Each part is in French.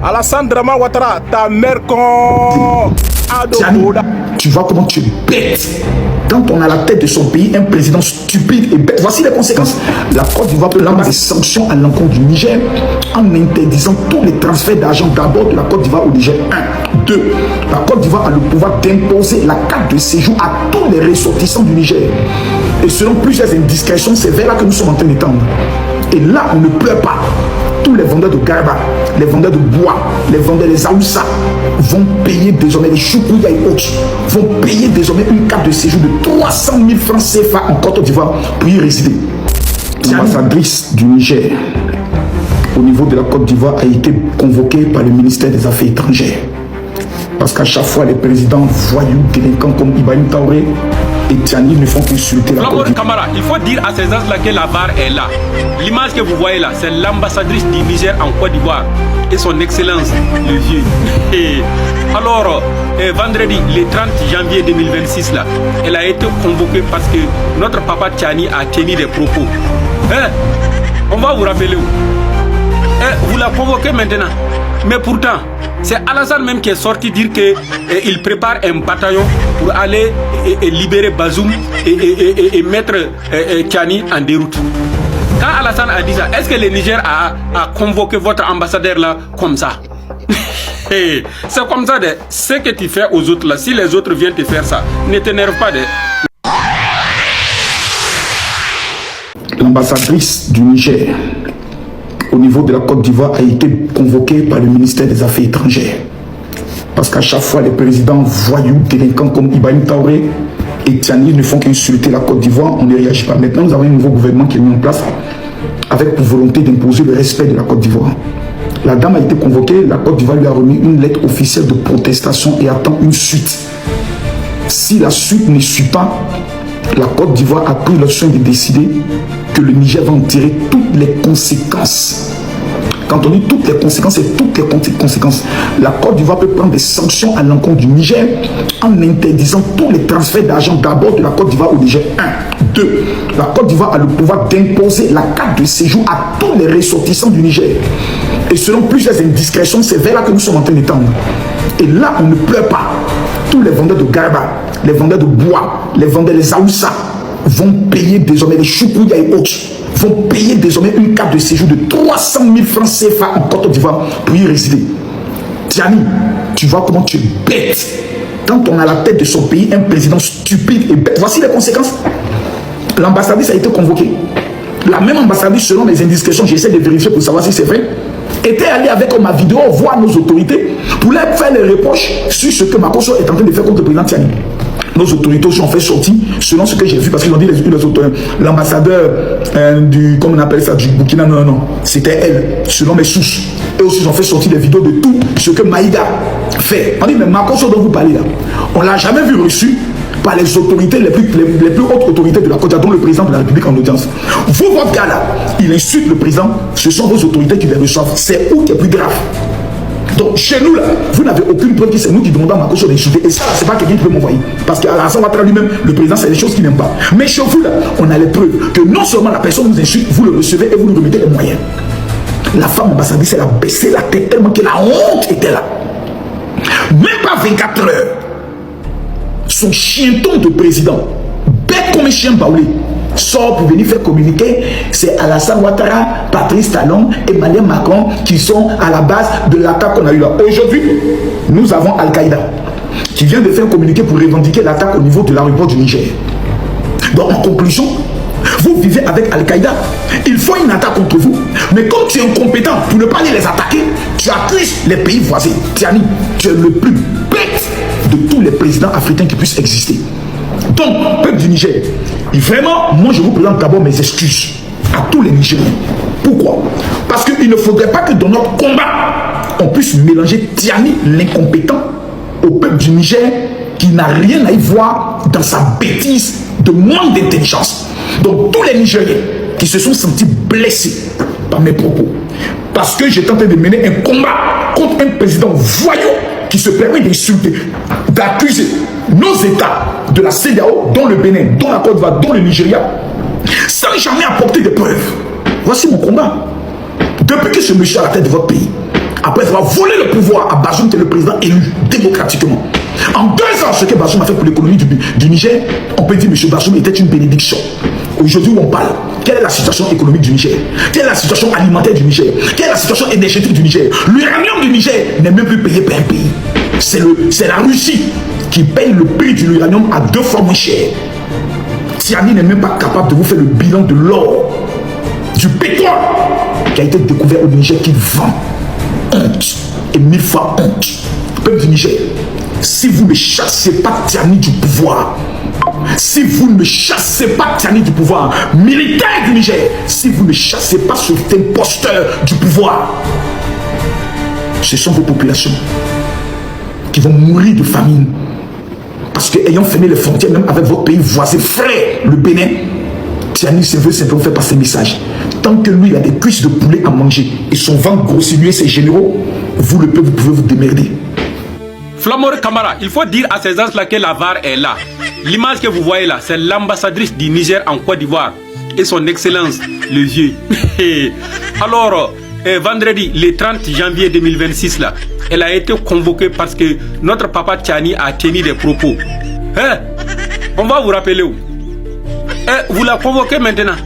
Alassane Draman Ouattara, ta mère con. Tu vois comment tu es bête. Quand on a la tête de son pays, un président stupide et bête. Voici les conséquences. La Côte d'Ivoire peut lancer des sanctions à l'encontre du Niger en interdisant tous les transferts d'argent d'abord de la Côte d'Ivoire au Niger. 1. 2. La Côte d'Ivoire a le pouvoir d'imposer la carte de séjour à tous les ressortissants du Niger. Et selon plusieurs indiscrétions, c'est vers là que nous sommes en train d'étendre. Et là, on ne pleure pas. Tous les vendeurs de garba, les vendeurs de bois, les vendeurs des aoussa vont payer désormais, les choukouya et autres, vont payer désormais une carte de séjour de 300 000 francs CFA en Côte d'Ivoire pour y résider. L'ambassadrice du Niger au niveau de la Côte d'Ivoire a été convoquée par le ministère des Affaires étrangères. Parce qu'à chaque fois, les présidents voyous, délinquants comme Ibrahim Traoré et Tiani ne font qu'insulter la Côte d'Ivoire. Camara, il faut dire à ces gens-là que la barre est là. L'image que vous voyez là, c'est l'ambassadrice du Niger en Côte d'Ivoire et son excellence, le vieux. Et alors, vendredi, le 30 janvier 2026, là, elle a été convoquée parce que notre papa Tiani a tenu des propos. Hein? On va vous rappeler où? Vous la convoquez maintenant. Mais pourtant, c'est Alassane même qui est sorti dire qu'il prépare un bataillon pour aller libérer Bazoum et mettre Tiani en déroute. Quand Alassane a dit ça, est-ce que le Niger a convoqué votre ambassadeur là comme ça? C'est comme ça, ce que tu fais aux autres là, si les autres viennent te faire ça, ne t'énerve pas. L'ambassadrice du Niger au niveau de la Côte d'Ivoire a été convoquée par le ministère des Affaires étrangères. Parce qu'à chaque fois, les présidents voyous, délinquants comme Ibrahim Traoré et Tiani ne font qu'insulter la Côte d'Ivoire, on ne réagit pas. Maintenant, nous avons un nouveau gouvernement qui est mis en place avec pour volonté d'imposer le respect de la Côte d'Ivoire. La dame a été convoquée, la Côte d'Ivoire lui a remis une lettre officielle de protestation et attend une suite. Si la suite ne suit pas, la Côte d'Ivoire a pris le soin de décider que le Niger va en tirer toutes les conséquences. Quand on dit toutes les conséquences, c'est toutes les conséquences. La Côte d'Ivoire peut prendre des sanctions à l'encontre du Niger en interdisant tous les transferts d'argent d'abord de la Côte d'Ivoire au Niger. 1. 2. La Côte d'Ivoire a le pouvoir d'imposer la carte de séjour à tous les ressortissants du Niger. Et selon plusieurs indiscrétions, c'est vers là que nous sommes en train d'étendre. Et là, on ne pleure pas. Tous les vendeurs de garba, les vendeurs de bois, les vendeurs des aoussa vont payer désormais, les choukouya et autres, vont payer désormais une carte de séjour de 300 000 francs CFA en Côte d'Ivoire pour y résider. Tiani, tu vois comment tu es bête. Quand on a la tête de son pays, un président stupide et bête. Voici les conséquences. L'ambassadrice a été convoquée. La même ambassadrice, selon mes indiscrétions, j'essaie de vérifier pour savoir si c'est vrai, était allée avec ma vidéo voir nos autorités pour leur faire les reproches sur ce que Makosso est en train de faire contre le président Tiani. Nos autorités aussi ont fait sortir, selon ce que j'ai vu, parce qu'ils ont dit l'ambassadeur du, comment on appelle ça, du Burkina, non, c'était elle, selon mes sources. Et aussi, ils ont fait sortir des vidéos de tout ce que Maïga fait. On dit, mais Makosso dont vous parlez là, on ne l'a jamais vu reçu par les autorités, les plus hautes autorités de la Côte d'Ivoire, dont le président de la République en audience. Vous, votre gars là, il insulte le président, ce sont vos autorités qui les reçoivent. C'est où qui est plus grave? Donc chez nous là, vous n'avez aucune preuve que c'est nous qui demandons à Makosso d'insulter. Et ça, c'est pas quelqu'un qui peut m'envoyer. Parce qu'Alassane Ouattara lui-même, le président, c'est des choses qu'il n'aime pas. Mais chez vous là, on a les preuves que non seulement la personne vous insulte, vous le recevez et vous lui remettez les moyens. La femme ambassadrice, elle a baissé la tête tellement que la honte était là. Même pas 24 heures. Son chienton de président, bête comme un chien baoulé, sort pour venir faire communiquer. C'est Alassane Ouattara, Patrice Talon, Emmanuel Macron qui sont à la base de l'attaque qu'on a eu là. Aujourd'hui, nous avons Al-Qaïda qui vient de faire communiquer pour revendiquer l'attaque au niveau de l'aéroport du Niger. Donc en conclusion, vous vivez avec Al-Qaïda, il faut une attaque contre vous. Mais comme tu es incompétent pour ne pas les attaquer, tu accuses les pays voisins. Tiani, tu es le plus bête de tous les présidents africains qui puissent exister. Donc, peuple du Niger, vraiment, moi je vous présente d'abord mes excuses à tous les Nigériens. Pourquoi? Parce qu'il ne faudrait pas que dans notre combat, on puisse mélanger Tiani, l'incompétent, au peuple du Niger qui n'a rien à y voir dans sa bêtise de manque d'intelligence. Donc, tous les Nigériens qui se sont sentis blessés par mes propos, parce que j'étais en train de mener un combat contre un président voyou qui se permet d'insulter, d'accuser nos États de la CEDEAO, dont le Bénin, dont la Côte d'Ivoire, dont le Nigeria, sans jamais apporter de preuves. Voici mon combat. Depuis que ce monsieur à la tête de votre pays après avoir volé le pouvoir à Bazoum, qui est le président élu démocratiquement. En 2 ans, ce que Bazoum a fait pour l'économie du Niger, on peut dire que M. Bazoum était une bénédiction. Aujourd'hui où on parle, quelle est la situation économique du Niger? Quelle est la situation alimentaire du Niger? Quelle est la situation énergétique du Niger? L'uranium du Niger n'est même plus payé par un pays. C'est la Russie qui paye le prix de l'uranium à 2 fois moins cher. Tiani n'est même pas capable de vous faire le bilan de l'or, du pétrole qui a été découvert au Niger, qu'il vend. Honte et 1000 fois honte. Peuple du Niger, si vous ne chassez pas Tiani du pouvoir, si vous ne chassez pas Tiani du pouvoir, militaire du Niger, si vous ne chassez pas cet imposteur du pouvoir, ce sont vos populations qui vont mourir de famine. Parce qu'ayant fermé les frontières, même avec votre pays voisin, frère, le Bénin, Tiani se veut simplement faire passer un message. Tant que lui, il a des cuisses de poulet à manger et son ventre grossit, lui et ses généraux, vous, le peuple, vous pouvez vous démerder. Flamore Camara, il faut dire à ces gens-là que la VAR est là. L'image que vous voyez là, c'est l'ambassadrice du Niger en Côte d'Ivoire et son excellence, le vieux. Alors, vendredi, le 30 janvier 2026, là, elle a été convoquée parce que notre papa Tiani a tenu des propos. Hein? On va vous rappeler où? Vous la convoquez maintenant.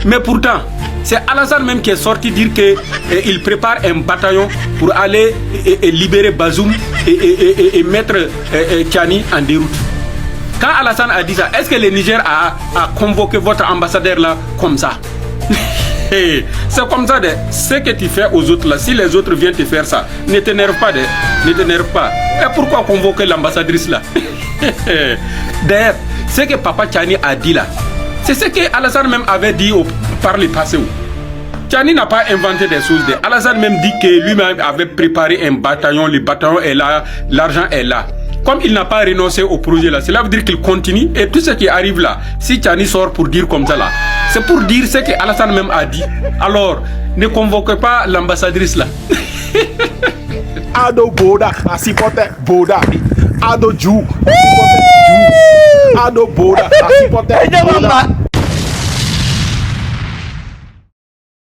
Mais pourtant, c'est Alassane même qui est sorti dire qu'il prépare un bataillon pour aller libérer Bazoum et mettre Tiani en déroute. Quand Alassane a dit ça, est-ce que le Niger a convoqué votre ambassadeur là comme ça? C'est comme ça, ce que tu fais aux autres là, si les autres viennent te faire ça, ne t'énerve pas, ne t'énerve pas. Et pourquoi convoquer l'ambassadrice là? D'ailleurs, ce que Papa Tiani a dit là, c'est ce que Alassane même avait dit par le passé. Tiani n'a pas inventé des choses. Alassane même dit que lui-même avait préparé un bataillon, le bataillon est là, l'argent est là. Comme il n'a pas renoncé au projet là, cela veut dire qu'il continue. Et tout ce qui arrive là, si Tiani sort pour dire comme ça là, c'est pour dire ce que Alassane même a dit. Alors, ne convoquez pas l'ambassadrice là. Ado Boda, supporter Boda. Ado Ju, supporter Ju. Ado Boda, supporter Boda.